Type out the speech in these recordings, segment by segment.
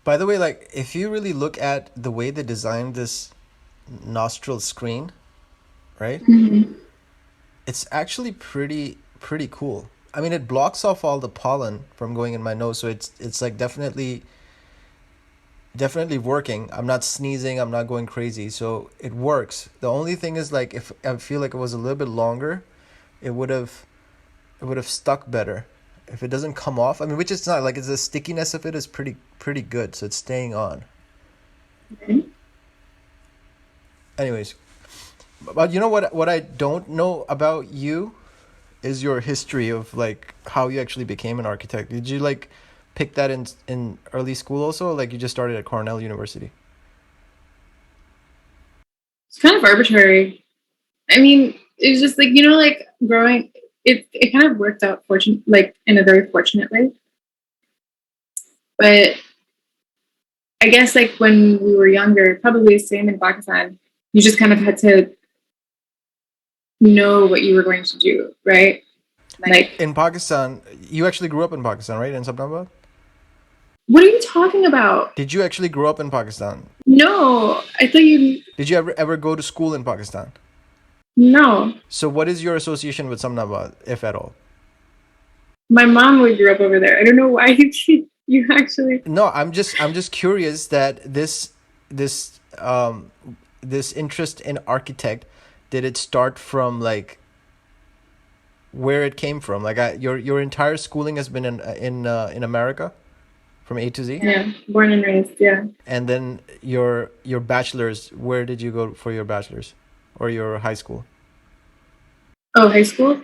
By the way, like if you really look at the way they designed this nostril screen, right? Hmm. It's actually pretty cool. I mean, it blocks off all the pollen from going in my nose, so it's like definitely working. I'm not sneezing, I'm not going crazy, so it works. The only thing is like if I feel like it was a little bit longer, it would have it would have stuck better. If it doesn't come off, I mean, which it's not like it's the stickiness of it is pretty good, so it's staying on. Okay. Anyways, but you know what I don't know about you is your history of like how you actually became an architect. Did you like pick that in early school also? Like you just started at Cornell University? It's kind of arbitrary. I mean, it was just like, like growing, it kind of worked out like in a very fortunate way. But I guess like when we were younger, probably the same in Pakistan, you just kind of had to know what you were going to do, right? Like, In Pakistan, you actually grew up in Pakistan, right? In Sabnabad? what are you talking about? Did you actually grow up in Pakistan? No, I thought you, Did you ever go to school in Pakistan? no. So what is your association with Sabnabad, if at all? My mom would grew up over there. I don't know why you actually. No, I'm just curious that this interest in architect, did it start from like where it came from? Like your entire schooling has been in America from A to Z, Yeah, born and raised. Yeah. and then your bachelor's. Where did you go for your bachelor's, or your high school? Oh, high school,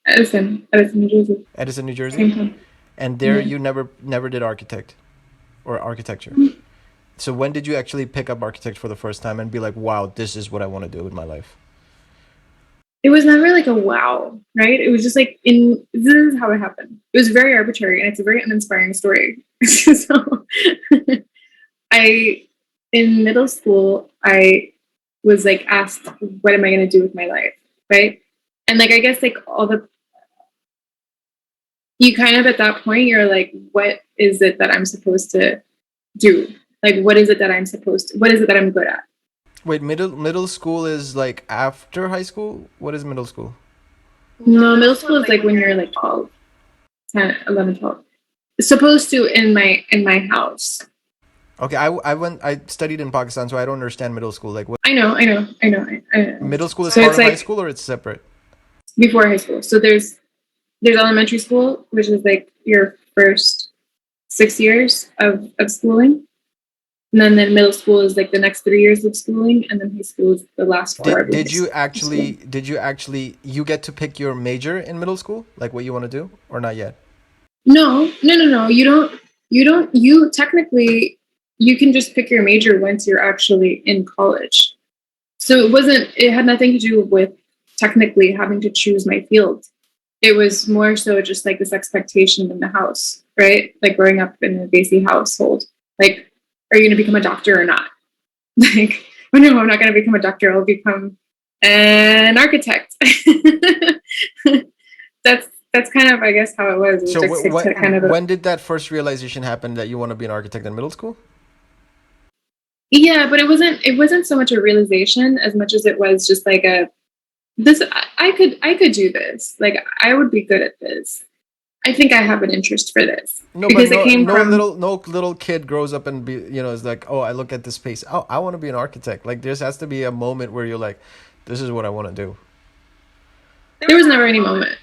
Edison, New Jersey. Edison, New Jersey, Same time. and there Yeah. you never did architect or architecture. So when did you actually pick up architect for the first time and be like, wow, this is what I want to do with my life? It was never like a wow, right? It was just like this is how it happened. It was very arbitrary and it's a very uninspiring story. So I in middle school I was like asked what am I gonna do with my life, right? And like I guess like all the you kind of at that point you're like, what is it that I'm supposed to do? Like what is it that what is it that I'm good at? Wait, middle school is like after high school? What is middle school? No, middle school is like when you're like 12, 10, 11, 12. Supposed to in my house. Okay, I studied in Pakistan, so I don't understand middle school. Like what, I know. middle school is So part it's of high like school or it's separate? before high school. So there's elementary school, which is like your first 6 years of schooling. And then middle school is like the next 3 years of schooling, and then high school is the last four, I Did believe, did you of schooling. actually you get to pick your major in middle school? Like what you want to do or not yet? No. You technically you can just pick your major once you're actually in college. So it had nothing to do with technically having to choose my field. It was more so just like this expectation in the house, right? Like growing up in a Desi household. Like, are you going to become a doctor or not? Like, oh no, I'm not going to become a doctor. I'll become an architect. That's kind of, I guess, how it was. It was So just like kind of a when did that first realization happen that you want to be an architect in middle school? yeah, but it wasn't so much a realization as much as it was just like a this I could do this. Like I would be good at this. I think I have an interest for this No, but because it came from no little kid grows up and be is like, oh, I look at this space. Oh, I want to be an architect. Like there has to be a moment where you're like, this is what I want to do. there was never any moment.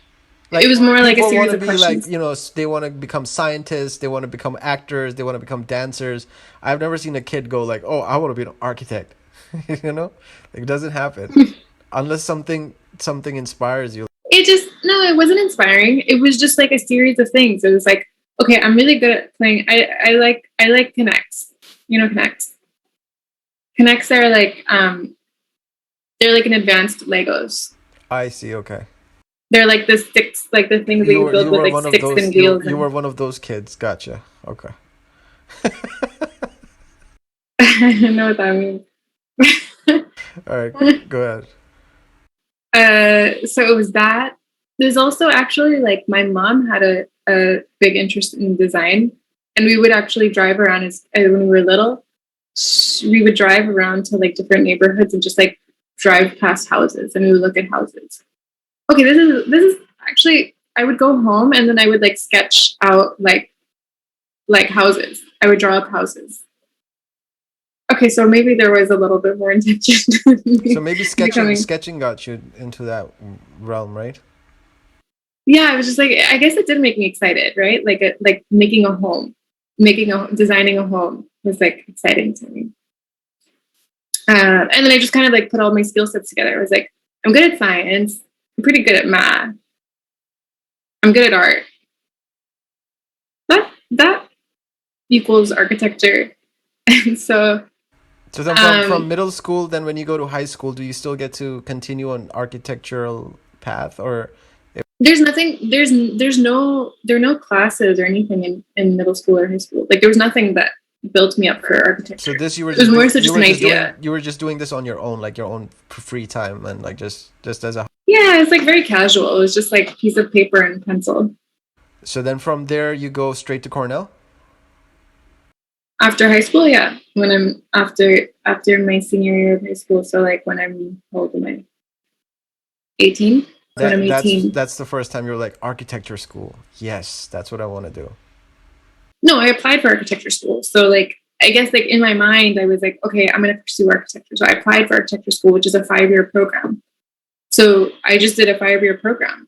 It was Like more like a people want series to of be like, questions. they want to become scientists, they want to become actors, they want to become dancers. I've never seen a kid go like, oh, I want to be an architect. Like it doesn't happen unless something inspires you. It just no, it wasn't inspiring. It was just like a series of things. It was like, okay, I'm really good at playing. I like connects. You know, connects. Connects are like they're like an advanced Legos. I see. Okay. They're like the sticks, like the things that you build You with were like one of sticks those and wheels you and were one of those kids. Gotcha. Okay. I don't know what that means. All right. Go ahead. So it was that. There's also actually like my mom had a big interest in design. And we would actually drive around as when we were little. We would drive around to like different neighborhoods and just like drive past houses, and we would look at houses. Okay, this is actually, I would go home and then I would like sketch out like houses. I would draw up houses. Okay, so maybe there was a little bit more intention to So me maybe becoming. sketching got you into that realm, right? Yeah, I was just like, I guess it did make me excited, right? Like making a home, designing a home was like exciting to me. And then I just kind of like put all my skill sets together. I was like, I'm good at science. I'm pretty good at math. I'm good at art. That equals architecture. And so, So then from um, middle school, then when you go to high school, do you still get to continue on architectural path or there's nothing. There are no classes or anything in middle school or high school. Like there was nothing that built me up for so architecture. this you were It was just more doing so just an idea. you were just doing this on your own, like your own free time and like just as a Yeah, it's like very casual. It was just like piece of paper and pencil. so then from there you go straight to Cornell? After high school, yeah. When I'm after my senior year of high school, so like when I'm how old am I? 18. When I'm 18. That's the first time you're like architecture school. Yes, that's what I want to do. No, I applied for architecture school. So like I guess like in my mind, I was like, okay, I'm going to pursue architecture. So I applied for architecture school, which is a 5-year program. So I just did a 5-year program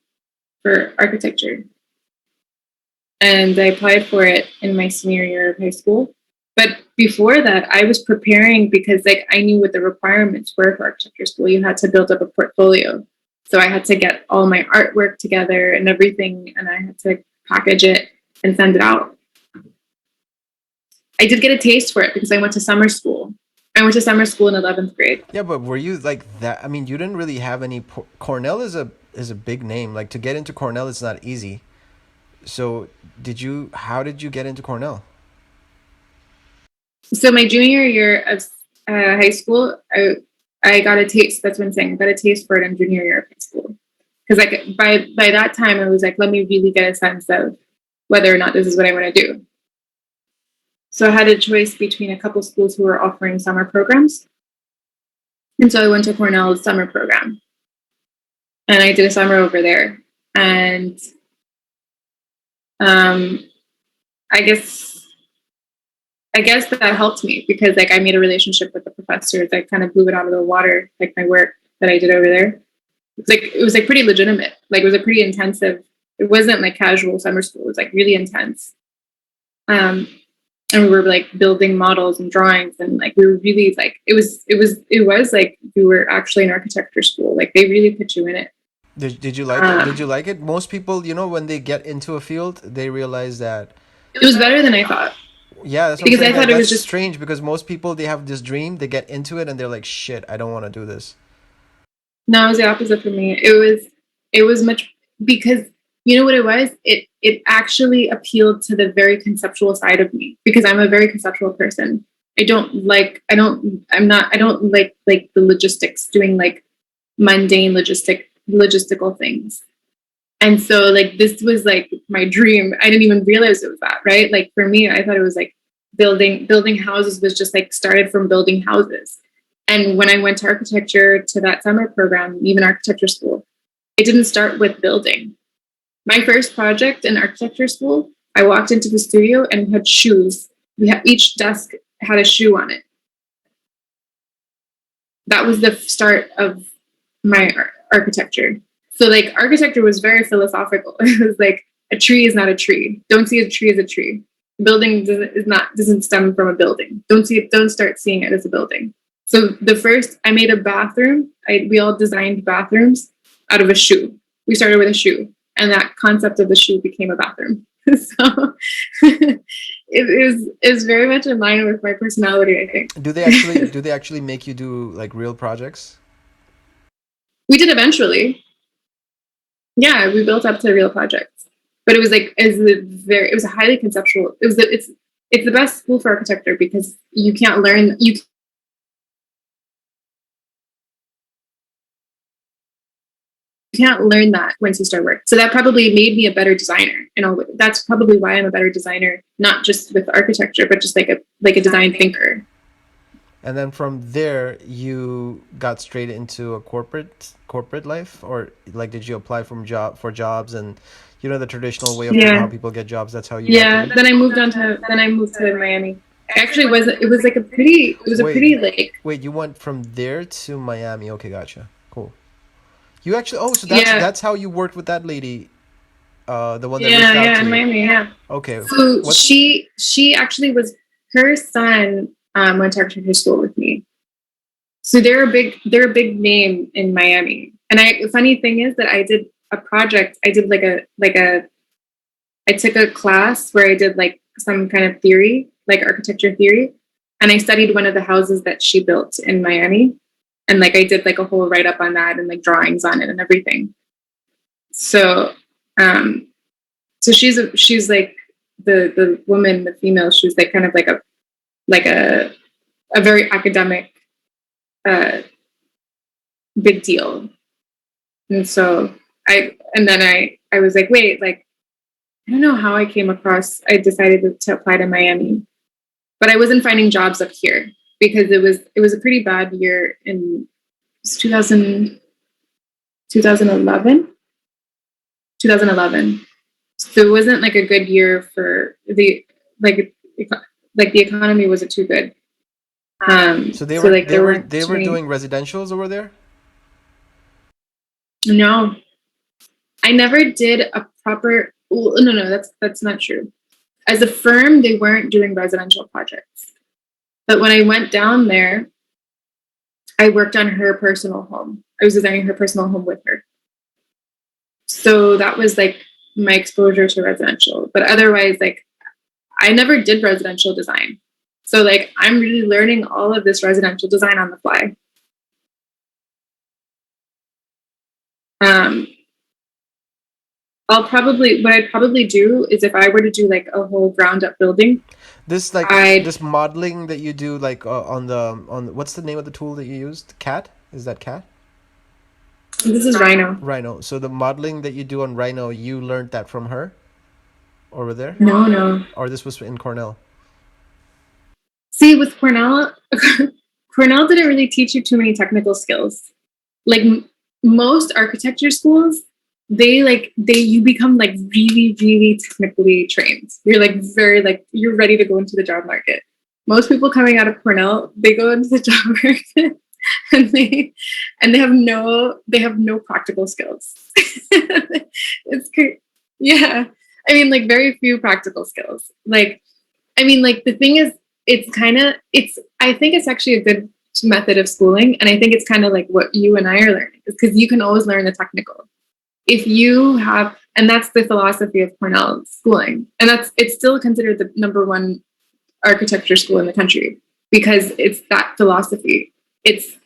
for architecture, and I applied for it in my senior year of high school. But before that, I was preparing because like I knew what the requirements were for architecture school. You had to build up a portfolio. So I had to get all my artwork together and everything, and I had to package it and send it out. I did get a taste for it because I went to summer school. I went to summer school in 11th grade. Yeah, but were you like that? I mean, you didn't really have any. Cornell is a big name. Like to get into Cornell, it's not easy. So did you? How did you get into Cornell? So my junior year of high school, I got a taste. That's what I'm saying. I got a taste for it in junior year of high school because like by that time I was like, let me really get a sense of whether or not this is what I want to do. So I had a choice between a couple schools who were offering summer programs, and so I went to Cornell's summer program, and I did a summer over there. And um, I guess I guess that helped me because like I made a relationship with the professors. I kind of blew it out of the water, like my work that I did over there. It was like pretty legitimate. Like it was a pretty intensive. It wasn't like casual summer school. It was like really intense. Um, and we were like building models and drawings, and like we were really like it was like you were actually in architecture school. Like they really put you in it. Did you like it? Did Um, you like it? Most people, when they get into a field, they realize that it was better than I thought yeah, that's what I'm because I saying. thought it That's was just strange because most people they have this dream, they get into it and they're like, "Shit, I don't want to do this." no, it was the opposite for me. It was much because you know what it was? It actually appealed to the very conceptual side of me because I'm a very conceptual person. I don't like the logistics, doing like mundane logistical things. And so like this was like my dream. I didn't even realize it was that, right? Like for me, I thought it was like building houses was just like started from building houses. And when I went to architecture to that summer program, even architecture school, it didn't start with building. My first project in architecture school, I walked into the studio and had shoes. Each desk had a shoe on it. That was the start of my architecture. So like architecture was very philosophical. It was like a tree is not a tree. Don't see a tree as a tree. Building doesn't stem from a building. Don't start seeing it as a building. So the first I made a bathroom. We all designed bathrooms out of a shoe. We started with a shoe, and that concept of the shoe became a bathroom. So it is very much in line with my personality, I think. Do they actually make you do like real projects? We did eventually. Yeah, we built up to real projects, but it was like it was a highly conceptual. It's the best school for architecture because you can't learn can't learn that once you start work. So that probably made me a better designer. And that's probably why I'm a better designer, not just with architecture, but just like a design thinker. And then from there, you got straight into a corporate life, or like did you apply for jobs and the traditional way of how Yeah. people get jobs? That's how you got the Yeah. lead. Then I moved to Miami. Actually it was like a Wait, pretty like wait, you went from there to Miami. Okay, gotcha. Cool. You actually, oh, so that's yeah. that's how you worked with that lady, the one that reached Yeah, out yeah, to in you. Miami, yeah. Okay, So what's she actually was her son went to architecture school with me. So they're a big name in Miami. And the funny thing is that I did a project. I did I took a class where I did like some kind of theory, like architecture theory, and I studied one of the houses that she built in Miami. And like I did like a whole write up on that and like drawings on it and everything. So um so she's like the woman, the female, she's like kind of like a very academic uh big deal. And so I was like, wait, like I don't know how I decided to apply to Miami, but I wasn't finding jobs up here because it was a pretty bad year in 2000, 2011. So it wasn't like a good year for like like the economy wasn't too good. so they So were like they there were weren't they too were many. doing residentials over there? No, I never did a proper. Well, no, no, that's not true. As a firm, they weren't doing residential projects. But when I went down there, I worked on her personal home. I was designing her personal home with her. So that was like my exposure to residential. But otherwise, like I never did residential design. So like I'm really learning all of this residential design on the fly. Um, what I'd probably do is if I were to do like a whole ground up building, This like I'd this modeling that you do like what's the name of the tool that you used? Cat? Is that Cat? this is Rhino. Rhino. So the modeling that you do on Rhino, you learned that from her over there, No, no. or this was in Cornell? See, with Cornell, Cornell didn't really teach you too many technical skills. Like most architecture schools, you become like really, really technically trained. You're like very like you're ready to go into the job market. Most people coming out of Cornell, they go into the job market and they have no practical skills. It's great. Yeah. I mean, like very few practical skills. Like I mean, like the thing is, I think it's actually a good method of schooling. And I think it's kind of like what you and I are learning, because you can always learn the technical. And that's the philosophy of Cornell schooling. And it's still considered the number one architecture school in the country because it's that philosophy.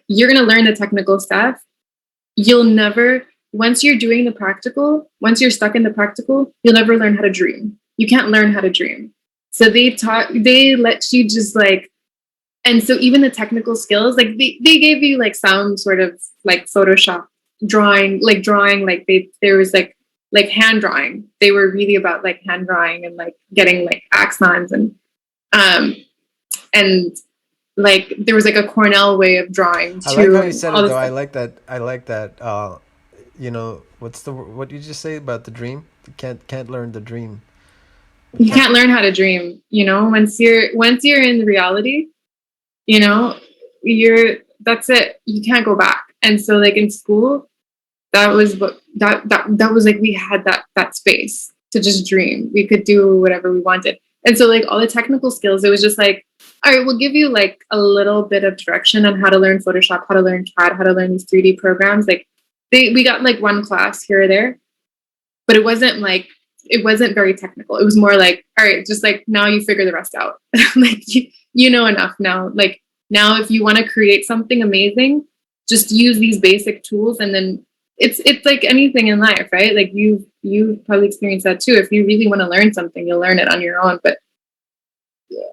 You're going to learn the technical stuff. You'll never, once you're doing the practical, once you're stuck in the practical, you'll never learn how to dream. You can't learn how to dream. So they let you just like, and so even the technical skills, like they gave you like some sort of like Photoshop drawing, like there was like hand drawing. They were really about like hand drawing and like getting like axons um and like there was like a Cornell way of drawing I like too how you and said all it this though. I stuff. like that. I like that. What did you just say about the dream? You can't learn the dream. You You can't. can't learn how to dream, once you're in reality, you know, that's it. You can't go back. And so like in school, that was like we had that space to just dream. We could do whatever we wanted. And so like all the technical skills, it was just like, all right, we'll give you like a little bit of direction on how to learn Photoshop, how to learn CAD, how to learn these 3D programs. Like we got like one class here or there, but it wasn't very technical. It was more like, all right, just like now you figure the rest out. Like you know enough now. Like now if you want to create something amazing, just use these basic tools, and then it's like anything in life, right? Like you've probably experienced that too. If you really want to learn something, you'll learn it on your own. But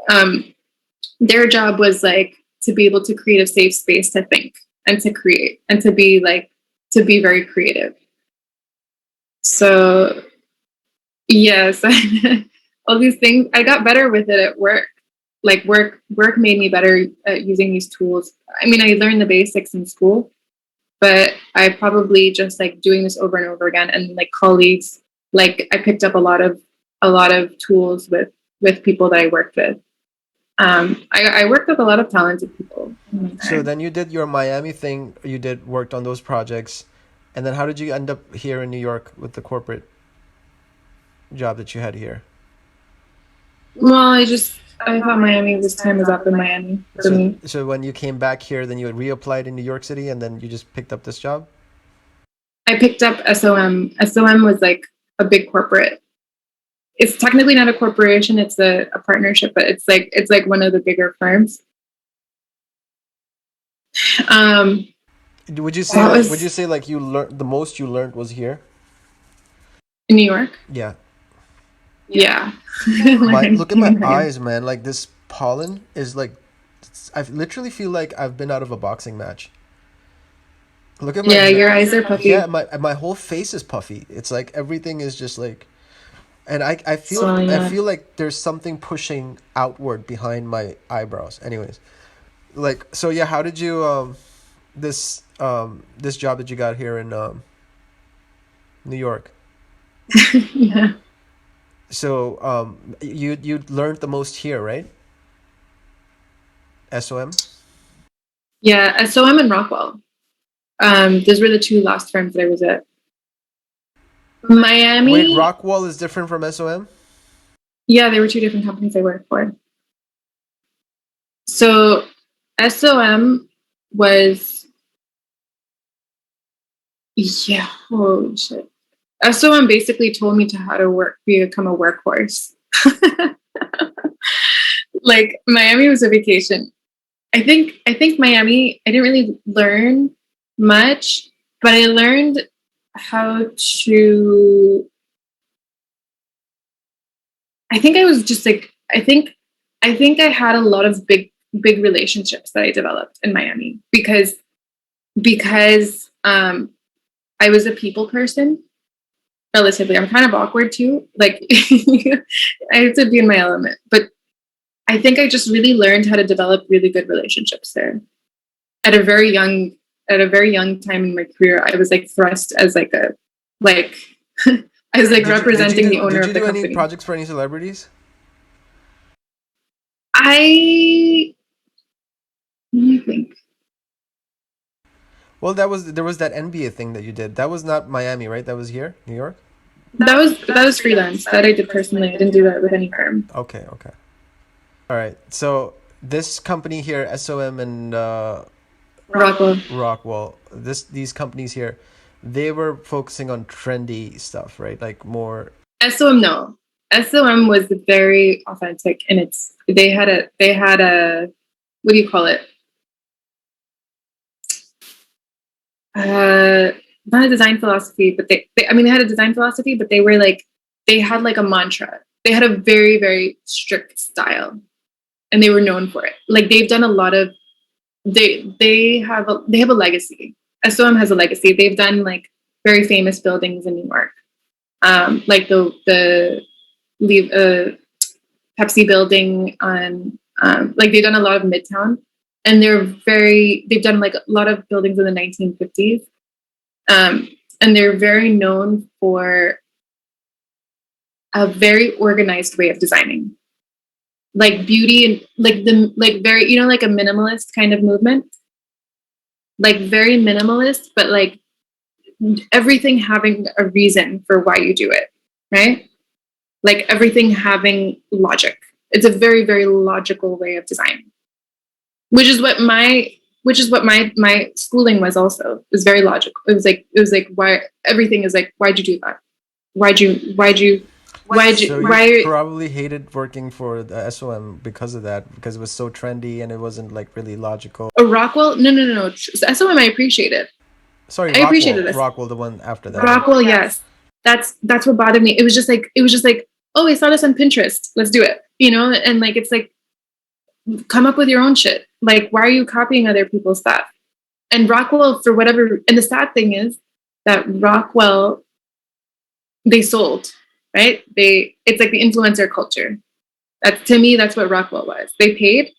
um their job was like to be able to create a safe space to think and to create and to be very creative. So yes, all these things. I got better with it at work. Like work made me better at using these tools. I mean, I learned the basics in school, but I probably just like doing this over and over again, and like colleagues, like I picked up a lot of tools with people that I worked with. I worked with a lot of talented people in my So time. then you did your Miami thing, you did worked on those projects, and then how did you end up here in New York with the corporate job that you had here? Well, I thought Miami, this time was up in Miami for So me. so when you came back here, then you had reapplied in New York City, and then you just picked up this job. I picked up SOM. SOM was like a big corporate. It's technically not a corporation, it's a partnership, but it's like one of the bigger firms. Um, that Would you was say like you learned the most you learned was here? in New York. Yeah. Yeah. My Learning look at my in Miami. eyes, man. Like this pollen is like I literally feel like I've been out of a boxing match. Look at Yeah, your eyes are yeah, puffy, my whole face is puffy. It's like everything is just like, and swelling I up. feel like there's something pushing outward behind my eyebrows. Anyways, like so yeah, how did you this job that you got here in New York? Yeah. So you learned the most here, right? SOM. Yeah. So I'm in Rockwell. Those were the two last firms that I was at. Wait, Miami, Rockwall is different from SOM? yeah, there were two different companies I worked for. So SOM was, yeah, holy shit. SOM basically told me to how to become a workhorse. Like Miami was a vacation. I think Miami, I didn't really learn much, but I learned how to, I think I was just like, I think I had a lot of big relationships that I developed in Miami because I was a people person relatively. I'm kind of awkward too. Like I have to be in my element, but I think I just really learned how to develop really good relationships there at a very young at a very young time in my career. I was like thrust as like a like I was like representing the owner Did of you the do any company. projects for any celebrities? I Let me think. Well, there was that NBA thing that you did. That was not Miami, right? That was here, New York. That was freelance. That I did personally. I didn't do that with any firm. Okay, okay. All right. So this company here, SOM and Rockwell. Rockwell, these companies here, they were focusing on trendy stuff, right? Like more. SOM, no. SOM was very authentic, and they had a what do you call it? Uh, Not a design philosophy, but I mean they had a design philosophy, but they had like a mantra. They had a very very strict style, and they were known for it. Like they've done a lot of they have a legacy. SOM has a legacy. They've done like very famous buildings in New York, like the Pepsi building on like they've done a lot of Midtown, and they've done like a lot of buildings in the 1950s, and they're very known for a very organized way of designing, like beauty and like the like very like a minimalist kind of movement, like very minimalist, but like everything having a reason for why you do it, right? Like everything having logic. It's a very very logical way of designing, which is what my schooling was also. It was very logical. It was like why everything is like why'd you do that? So you Why probably hated working for the SOM because of that, because it was so trendy and it wasn't like really logical. a Rockwell? No. SOM I appreciate it. Sorry, I appreciated this. Rockwell, the one after that, right? Rockwell, yes. That's what bothered me. It was just like, oh, I saw this on Pinterest. Let's do it. And like it's like come up with your own shit. Like, why are you copying other people's stuff? And Rockwell, for whatever, and the sad thing is that Rockwell they sold, right? It's like the influencer culture. That's, to me, that's what Rockwell was. They paid,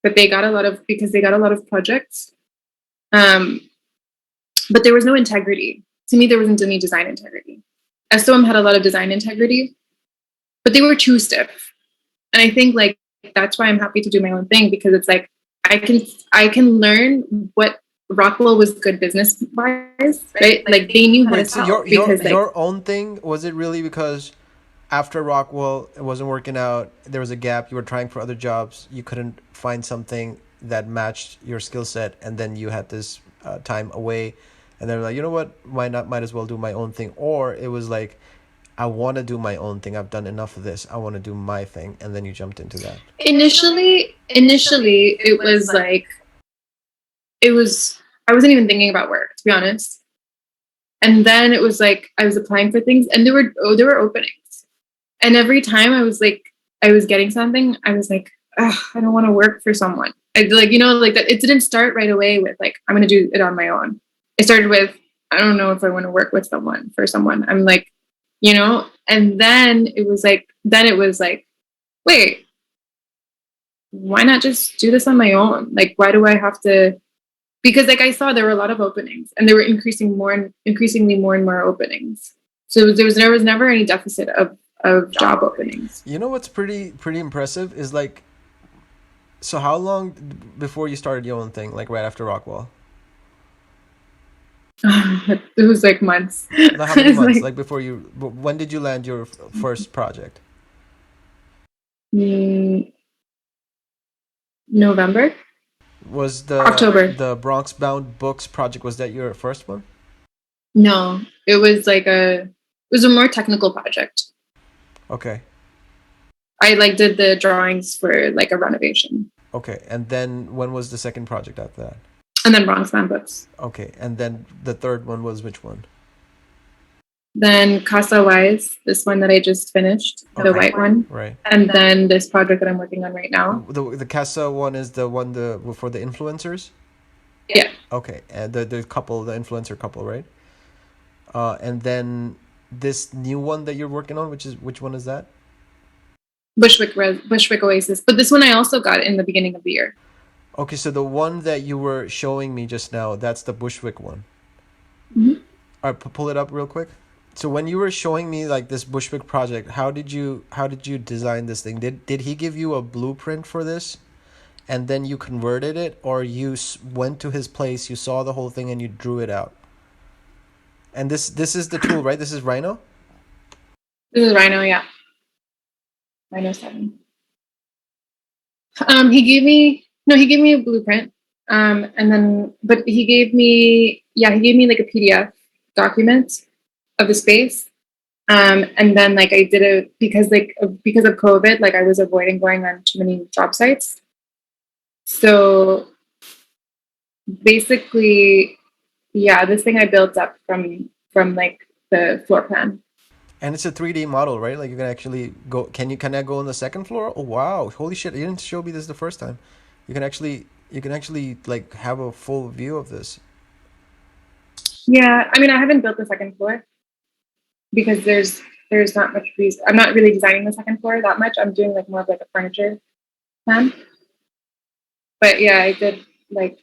but they got a lot of, because they got a lot of projects. Um, but there was no integrity. To me, there wasn't any design integrity. SOM had a lot of design integrity, but they were too stiff. And I think like that's why I'm happy to do my own thing, because it's like I can learn what Rockwell was good business wise, right? Like they knew how to Wait, so sell, your because like your own thing, was it really because after Rockwell it wasn't working out, there was a gap, you were trying for other jobs, you couldn't find something that matched your skill set, and then you had this time away, and then like, you know what, might as well do my own thing, or it was like, I want to do my own thing, I've done enough of this, I want to do my thing, and then you jumped into that. initially it was like it was I wasn't even thinking about work, to be honest. And then it was like I was applying for things, and there were openings. And every time I was like I was getting something, I was like, ugh, I don't want to work for someone. I like, like that. It didn't start right away with like I'm gonna do it on my own. It started with I don't know if I want to work with someone for someone. I'm like, and then it was like, wait, why not just do this on my own? Like, why do I have to? Because like I saw there were a lot of openings, and they were increasingly more and more openings. So there was never any deficit of job openings. You know what's pretty impressive is like, so how long before you started your own thing, like right after Rockwell? It was like months. Like how many It's months? like Like before you, when did you land your first project? mm, November, Was October. the Bronx Bound Books project, was that your first one? No, it was a more technical project. Okay. I like did the drawings for like a renovation, Okay. And then when was the second project after that? and then Bronx Man books. Okay. And then the third one was which one? Then Casa Wise, this one that I just finished, the Okay. white one, Right. and then this project that I'm working on right now. The Casa one is the one for the influencers? Yeah, Okay. And the couple, the influencer couple, right? And then this new one that you're working on, which one is that? Bushwick Oasis. But this one I also got in the beginning of the year. Okay, so the one that you were showing me just now, that's the Bushwick one. Mhm. All right, pull it up real quick. So when you were showing me like this Bushwick project, how did you design this thing? Did he give you a blueprint for this, and then you converted it, or you went to his place, you saw the whole thing, and you drew it out? And this is the tool, right? This is Rhino. This is Rhino, yeah, Rhino 7. He gave me a blueprint, and then but he gave me like a PDF document of the space. And then like I did it because of COVID, like I was avoiding going on too many job sites. So basically, yeah, this thing I built up from like the floor plan. And it's a 3D model, right? Like you can actually go. Can I go on the second floor? Oh wow! Holy shit! You didn't show me this the first time. You can actually like have a full view of this. Yeah, I mean I haven't built the second floor because there's not much reason. I'm not really designing the second floor that much. I'm doing like more of like a furniture plan. But yeah, I did like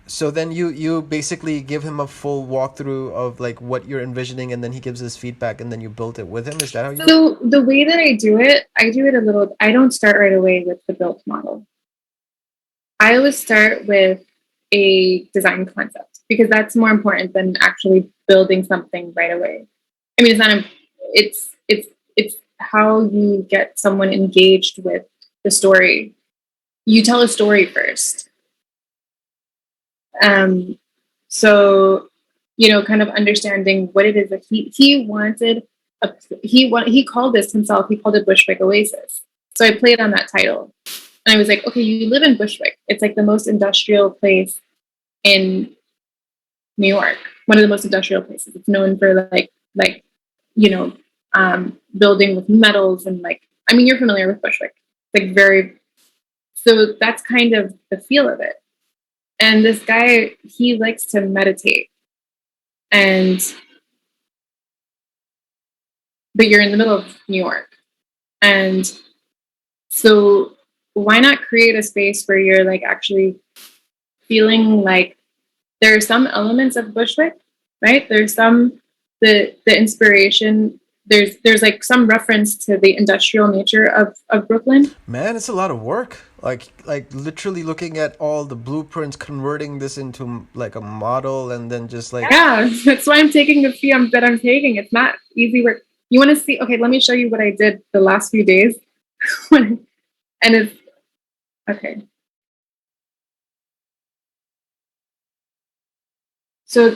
So then you basically give him a full walkthrough of like what you're envisioning, and then he gives his feedback, and then you built it with him. Is that how you? so the way that I do it a little. I don't start right away with the built model. I always start with a design concept because that's more important than actually building something right away. I mean, it's not. It's how you get someone engaged with the story. You tell a story first. Um, so kind of understanding what it is that he wanted. He called this himself. He called it Bushwick Oasis. So I played on that title, and I was like, okay, you live in Bushwick. It's like the most industrial place in New York, one of the most industrial places. It's known for like you know building with metals and like I mean you're familiar with Bushwick. It's like very so that's kind of the feel of it. And this guy he likes to meditate and but you're in the middle of New York. And so why not create a space where you're like actually feeling like there are some elements of Bushwick, right? There's some the inspiration. There's like some reference to the industrial nature of Brooklyn. Man, it's a lot of work. Like literally looking at all the blueprints, converting this into like a model, and then just like Yeah, that's why I'm taking the fee that I'm taking. It's not easy work. You want to see? Okay, let me show you what I did the last few days. And it's okay. So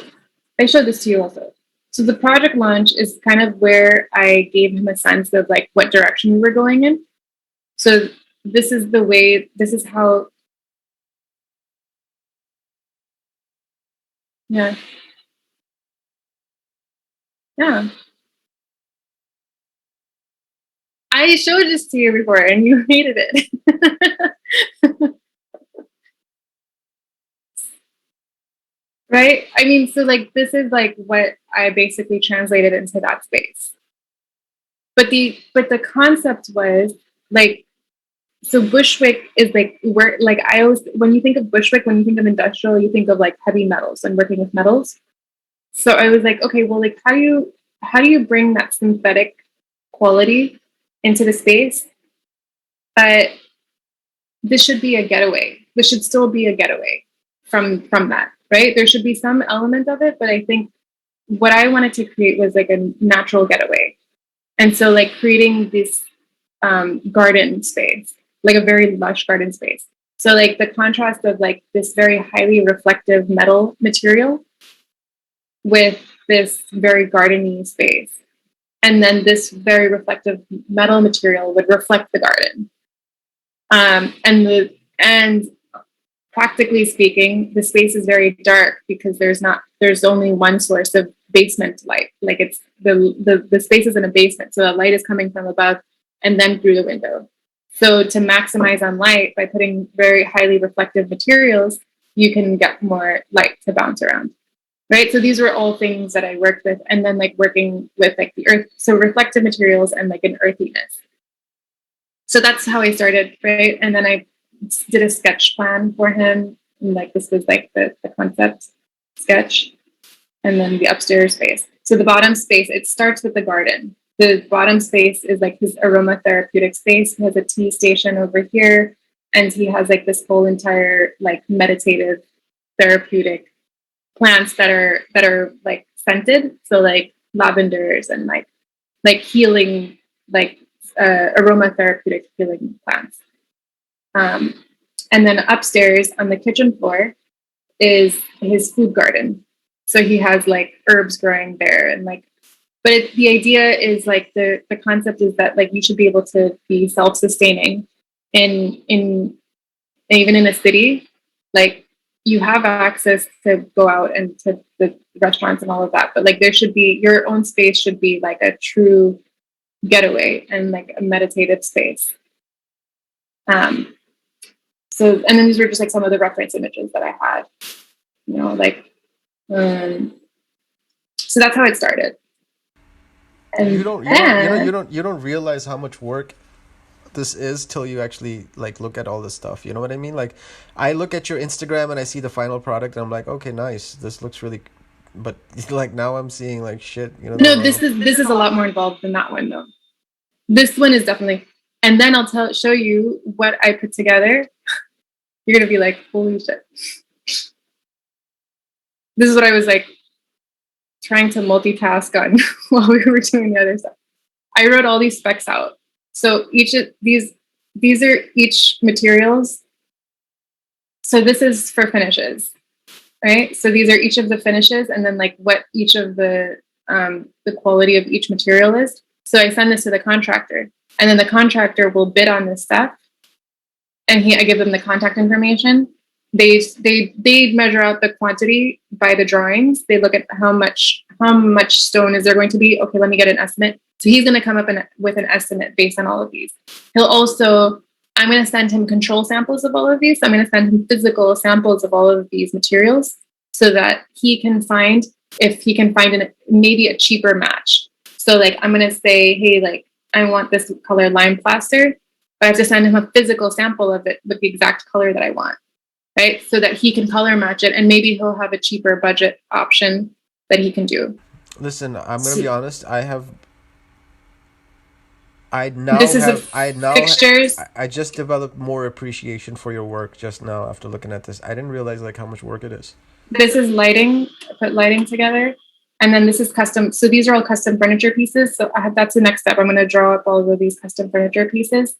I showed this to you also. So the project launch is kind of where I gave him a sense of like what direction we were going in. So this is the way, this is how, yeah, yeah. I showed this to you before and you hated it. Right? I mean, so like this is like what I basically translated into that space. But the concept was like, so Bushwick is like where like I always, when you think of Bushwick, when you think of industrial, you think of like heavy metals and working with metals. So I was like, okay, well, like how do you bring that synthetic quality into the space? But this should be a getaway. This should still be a getaway from that, right? There should be some element of it, but I think what I wanted to create was like a natural getaway. And so like creating this garden space, like a very lush garden space. So like the contrast of like this very highly reflective metal material with this very gardeny space. And then this very reflective metal material would reflect the garden. And practically speaking, the space is very dark because there's only one source of basement light. Like it's the space is in a basement, so the light is coming from above and then through the window. So to maximize on light by putting very highly reflective materials, you can get more light to bounce around. Right. So these were all things that I worked with, and then like working with like the earth, so reflective materials and like an earthiness. So that's how I started, right? And then I did a sketch plan for him. And like this was like the concept sketch, and then the upstairs space. So the bottom space, it starts with the garden. The bottom space is like his aromatherapeutic space. He has a tea station over here, and he has like this whole entire like meditative therapeutic plants that are like scented. So like lavenders and like healing, like aromatherapeutic healing plants. Um, and then upstairs on the kitchen floor is his food garden. So he has like herbs growing there and like, but the idea is like the concept is that like you should be able to be self-sustaining in even in a city, like you have access to go out and to the restaurants and all of that, but like there should be your own space should be like a true getaway and like a meditative space. Um, so, and then these were just like some of the reference images that I had, you know, like, so that's how it started. you And don't you don't you know then, you don't realize how much work this is till you actually like look at all this stuff. You know what I mean? Like I look at your Instagram and I see the final product and I'm like, okay, nice. This looks really, but like now I'm seeing like shit. You know, no, no, no. this is a lot more involved than that one though. This one is definitely, and then show you what I put together. You're gonna be like, holy shit. This is what I was like trying to multitask on while we were doing the other stuff. I wrote all these specs out. So each of these are each materials. So this is for finishes, right? So these are each of the finishes, and then like what each of the quality of each material is. So I send this to the contractor, and then the contractor will bid on this stuff, and I give them the contact information. They measure out the quantity by the drawings. They look at how much stone is there going to be. Okay, let me get an estimate. So he's going to come up with an estimate based on all of these. He'll also, I'm going to send him control samples of all of these. So I'm going to send him physical samples of all of these materials so that he can find if he can find maybe a cheaper match. So like I'm gonna say, hey, like I want this color lime plaster, but I have to send him a physical sample of it with the exact color that I want, right? So that he can color match it, and maybe he'll have a cheaper budget option that he can do. Listen, I'm gonna So be honest. this is a fixtures. I just developed more appreciation for your work just now after looking at this. I didn't realize like how much work it is. This is lighting. I put lighting together, and then this is custom. So these are all custom furniture pieces. So that's the next step. I'm going to draw up all of these custom furniture pieces,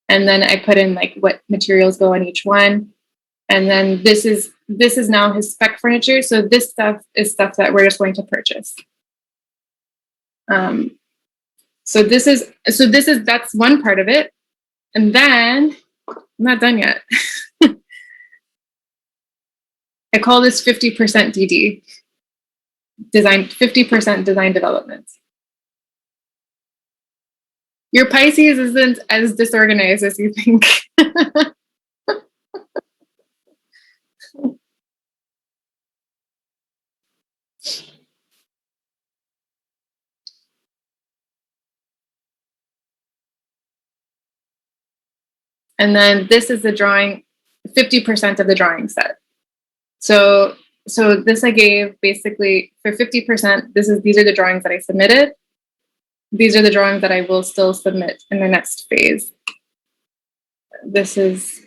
and then I put in like what materials go on each one. And then this is now his spec furniture. So this stuff is stuff that we're just going to purchase. Um, so that's one part of it. And then I'm not done yet. I call this 50% DD, design, 50% design development. Your Pisces isn't as disorganized as you think. And then this is the drawing, 50% of the drawing set. So this I gave basically for 50%. These are the drawings that I submitted. These are the drawings that I will still submit in the next phase. This is,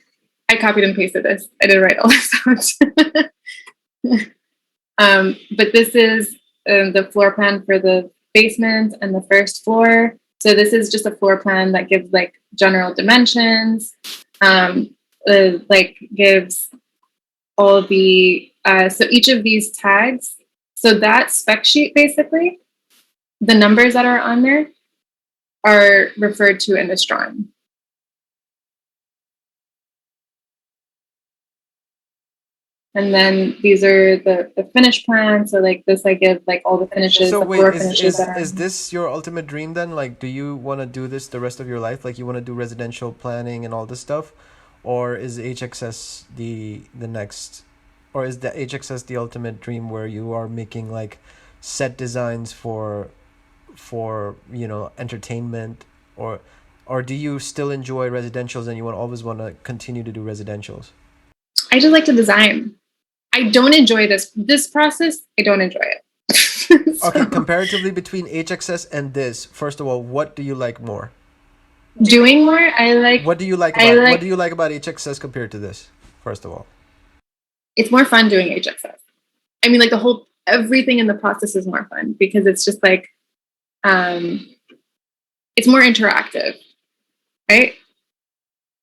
I copied and pasted this. I didn't write all this out. But this is the floor plan for the basement and the first floor. So this is just a floor plan that gives like general dimensions, like gives all the, so each of these tags, so that spec sheet basically, the numbers that are on there are referred to in this drawing. And then these are the finish plan. So like this, I give like all the finishes, So the wait, floor finishes that are. is this your ultimate dream then? Like, do you want to do this the rest of your life? Like, you want to do residential planning and all this stuff, or is HXS the next, or is the HXS the ultimate dream where you are making like set designs for entertainment, or do you still enjoy residentials and you want always want to continue to do residentials? I just like to design. I don't enjoy this process. I don't enjoy it. Okay, So comparatively between HXS and this, first of all, what do you like more? doing more, I What do like you like about HXS compared to this? First of all, it's more fun doing HXS. I mean, like the whole everything in the process is more fun because it's just like um it's more interactive, right?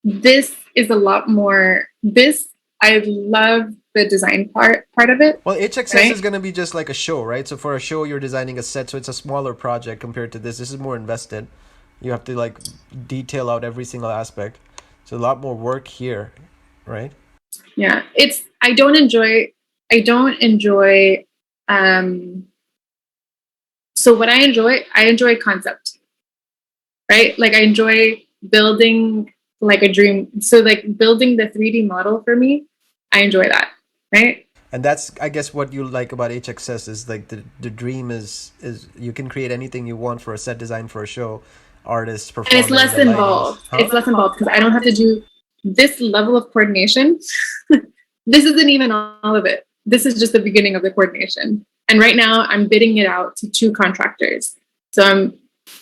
This is a lot more this I love the design part of it, well, HXS is right? gonna be just like a show, right? So for a show, you're designing a set, so it's a smaller project compared to this. This is more invested. You have to like detail out every single aspect. So a lot more work here, right? Yeah. It's I don't enjoy um so what I enjoy concept, right? Like I enjoy building like a dream. So like building the 3D model for me, I enjoy that, right? And that's, I guess, what you like about HXS is like the dream is you can create anything you want for a set design for a show, artists And it's performing, less the lightings, involved. huh? It's less involved because I don't have to do this level of coordination. This isn't even all of it. This is just the beginning of the coordination. And right now I'm bidding it out to 2 contractors. So I'm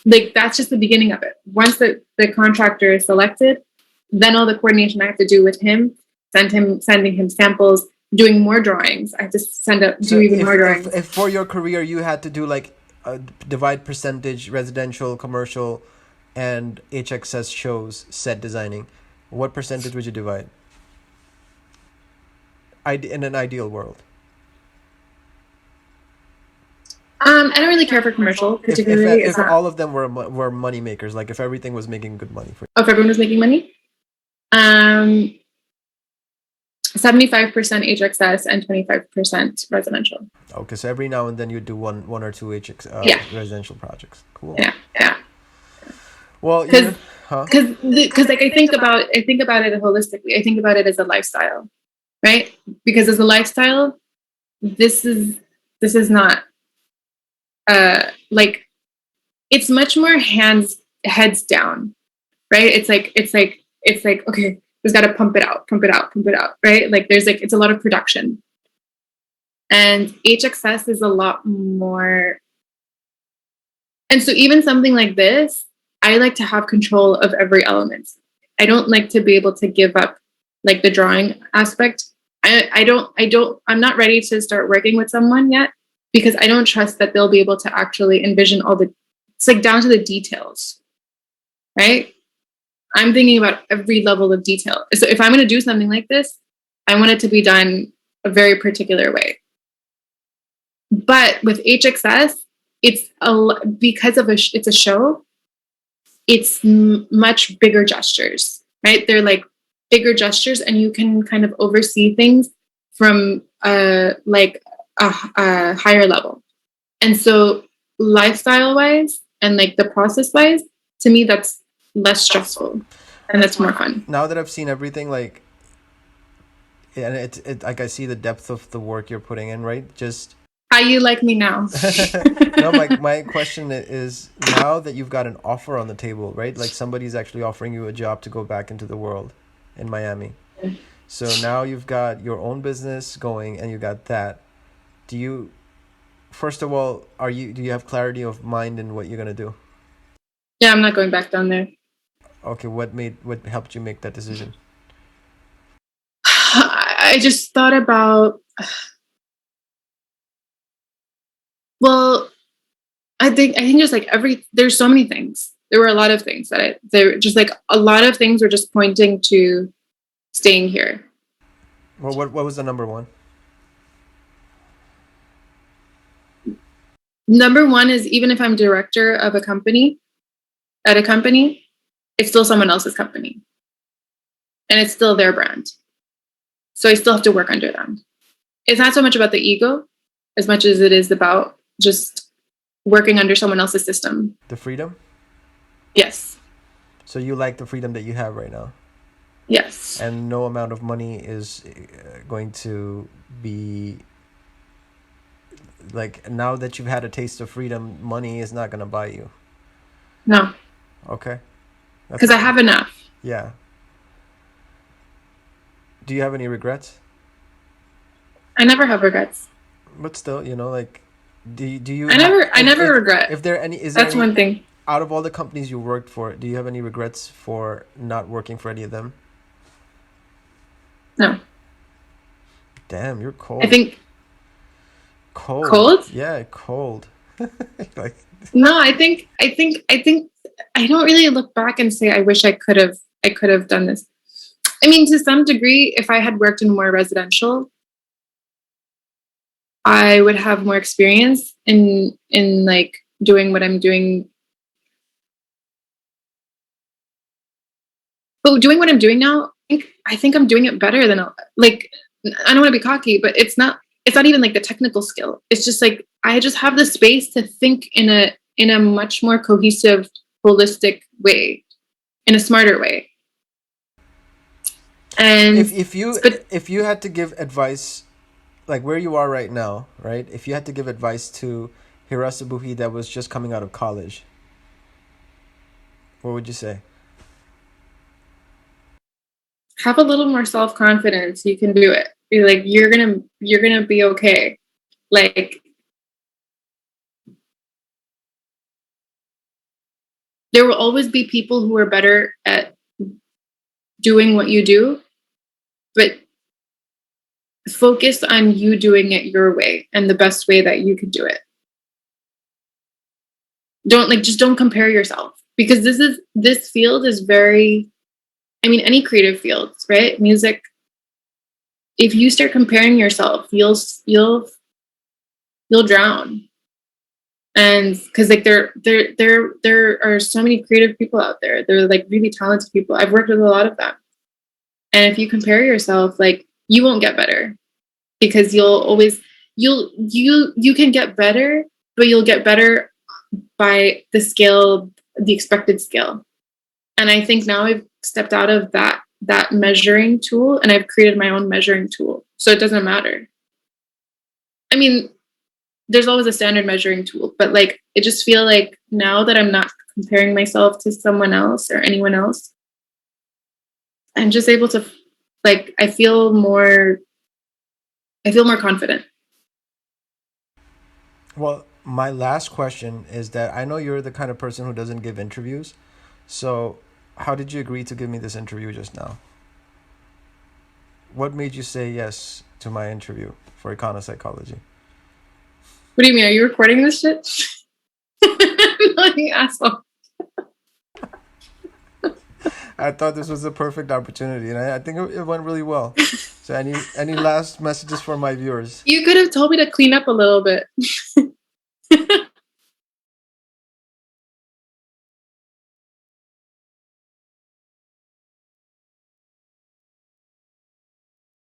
like, that's just the beginning of it. Once the contractor is selected, then all the coordination I have to do with him, sending him samples, doing more drawings. I have to do So even more if drawings. for your career you had to do like divide percentage residential, commercial, and HXS shows set designing, what percentage would you divide? In an ideal world. I don't really care for commercial particularly. It's If not. all of them were money makers, like if everything was making good money for Oh, if everyone was making money, 75% HXS and 25% residential. you. Okay, so every now and then you do one or two Yeah, residential projects. Cool. yeah. Well, Because huh? like I think about it holistically. I think about it as a lifestyle, right? Because as a lifestyle, this is not like it's much more heads down, right? It's like okay, there's got to pump it out, pump it out, pump it out, right? Like there's like it's a lot of production, and HXS is a lot more. And so even something like this, I like to have control of every element. I don't like to be able to give up like the drawing aspect. I'm not ready to start working with someone yet because I don't trust that they'll be able to actually envision all the, it's like down to the details, right? I'm thinking about every level of detail. So if I'm going to do something like this, I want it to be done a very particular way. But with HXS, it's because of it's a show. It's much bigger gestures, right? They're like bigger gestures, and you can kind of oversee things from like a higher level. And so, lifestyle wise, and like the process wise, to me, that's less stressful and that's more fun. Now that I've seen everything, like, and it like I see the depth of the work you're putting in, right? Just How you like me now? no, my question is now that you've got an offer on the table, right? Like somebody's actually offering you a job to go back into the world in Miami. So now you've got your own business going and you got that. Do you, first of all, do you have clarity of mind in what you're gonna do? Yeah, I'm not going back down there. Okay, what helped you make that decision? I just thought about, well, I think just like there's so many things. There were a lot of things there just like a lot of things were just pointing to staying here. Well, what was the number one? Number one is even if I'm director of a company at a company, it's still someone else's company and it's still their brand. So I still have to work under them. It's not so much about the ego as much as it is about just working under someone else's system. The freedom? Yes. So you like the freedom that you have right now? Yes. And no amount of money is going to be like, now that you've had a taste of freedom, money is not going to buy you. No. Okay. Because I have enough. Yeah. Do you have any regrets? I never have regrets. But still, like, do you I never regret. if there any is there That's any one thing. out of all the companies you worked for, do you have any regrets for not working for any of them? No. Damn, you're cold. I think cold. Cold? Yeah, cold. Like, no, I think I don't really look back and say I wish I could have done this. I mean, to some degree, if I had worked in more residential, I would have more experience in like doing what I'm doing. But doing what I'm doing now, I think I'm doing it better than like I don't want to be cocky, but it's not even like the technical skill. It's just like I just have the space to think in a much more cohesive, holistic way, in a smarter way. And if you had to give advice, like where you are right now, right? If you had to give advice to Hirasabuhi that was just coming out of college, what would you say? have a little more self-confidence. You can do it. Be like you're gonna be okay. Like there will always be people who are better at doing what you do, but focus on you doing it your way and the best way that you can do it. Just don't compare yourself, because this field is very, I mean, any creative fields, right? Music. If you start comparing yourself, you'll drown. And because like there are so many creative people out there. They're like really talented people. I've worked with a lot of them. And if you compare yourself, like you won't get better, because you can get better, but you'll get better by the expected scale. And I think now I've stepped out of that measuring tool and I've created my own measuring tool. So it doesn't matter. I mean, there's always a standard measuring tool, but like it just feel like now that I'm not comparing myself to someone else or anyone else, I'm just able to like I feel more confident. Well, my last question is that I know you're the kind of person who doesn't give interviews. So, how did you agree to give me this interview just now? What made you say yes to my interview for Econopsychology? What do you mean? Are you recording this shit? No, you asshole. I thought this was a perfect opportunity, and I think it went really well. So, any last messages for my viewers? You could have told me to clean up a little bit.